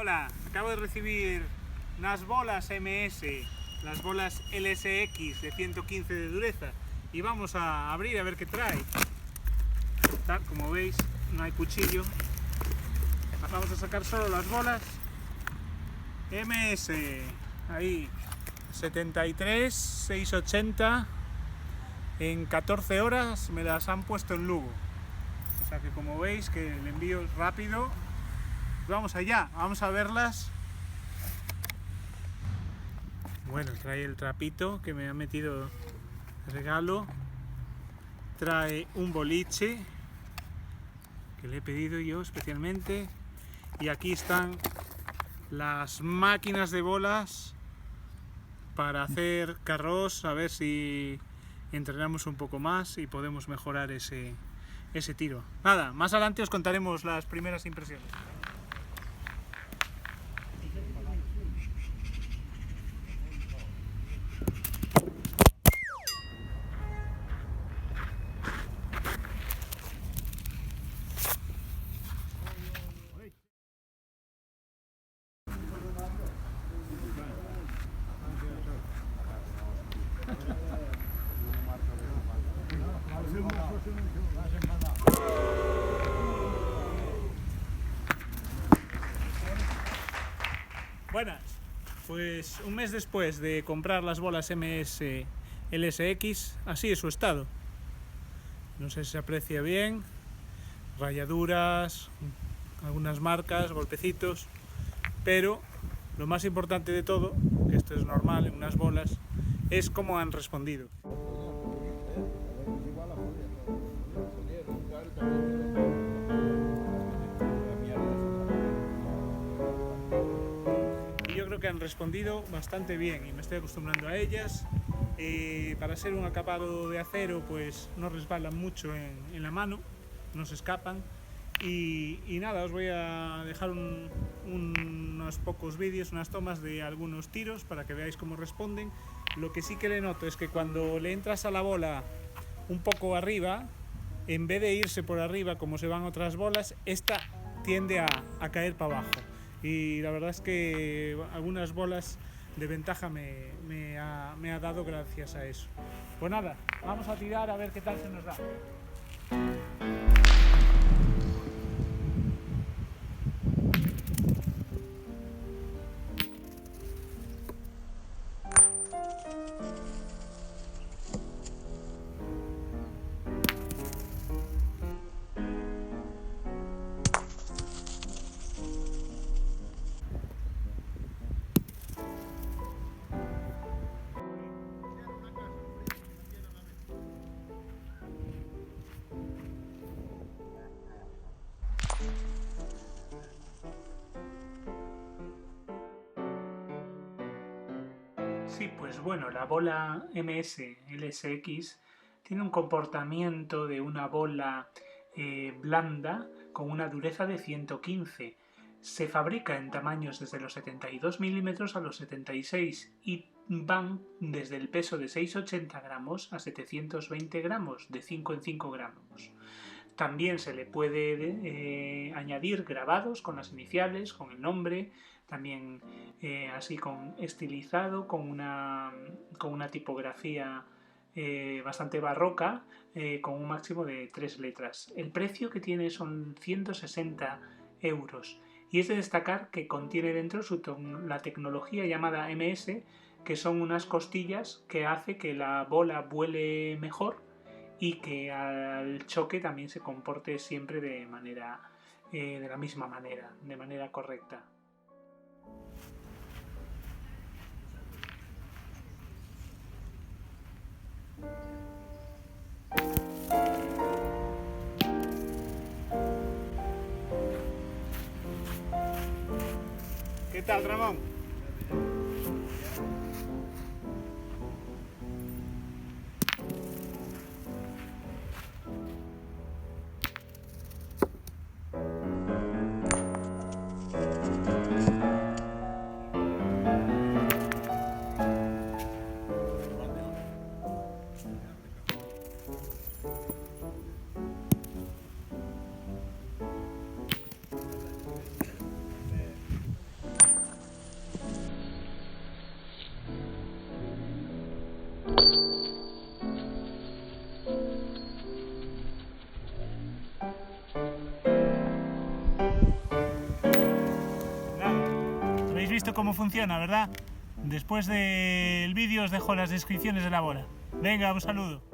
Hola, acabo de recibir unas bolas MS, las bolas LSX de 115 de dureza, y vamos a abrir a ver qué trae. Tal, como veis, no hay cuchillo. Vamos a sacar solo las bolas MS, ahí 73, 680, en 14 horas me las han puesto en Lugo. O sea que, como veis, que el envío es rápido. Vamos allá, vamos a verlas. Bueno, trae el trapito que me ha metido de regalo. Trae un boliche que le he pedido yo especialmente. Y aquí están las máquinas de bolas para hacer carros, a ver si entrenamos un poco más y podemos mejorar ese tiro. Nada, más adelante os contaremos las primeras impresiones. Buenas, pues un mes después de comprar las bolas MS LSX, así es su estado. No sé si se aprecia bien, rayaduras, algunas marcas, golpecitos, pero lo más importante de todo, que esto es normal en unas bolas, es cómo han respondido. Yo creo que han respondido bastante bien y me estoy acostumbrando a ellas. Para ser un acabado de acero, pues no resbalan mucho en la mano, no se escapan. Y nada, os voy a dejar unos pocos vídeos, unas tomas de algunos tiros para que veáis cómo responden. Lo que sí que le noto es que cuando le entras a la bola un poco arriba, en vez de irse por arriba como se van otras bolas, esta tiende a caer para abajo. Y la verdad es que algunas bolas de ventaja me ha dado gracias a eso. Pues nada, vamos a tirar a ver qué tal se nos da. Sí, pues bueno, la bola MS LSX tiene un comportamiento de una bola blanda con una dureza de 115. Se fabrica en tamaños desde los 72 milímetros a los 76 y van desde el peso de 680 gramos a 720 gramos, de 5 en 5 gramos. También se le puede añadir grabados con las iniciales, con el nombre, también así con estilizado, con una tipografía bastante barroca, con un máximo de 3 letras. El precio que tiene son 160 euros y es de destacar que contiene dentro la tecnología llamada MS, que son unas costillas que hace que la bola vuele mejor y que al choque también se comporte siempre de la misma manera, de manera correcta. ¿Qué tal, Ramón? visto cómo funciona, ¿verdad? Después del vídeo os dejo las descripciones de la bola. Venga, un saludo.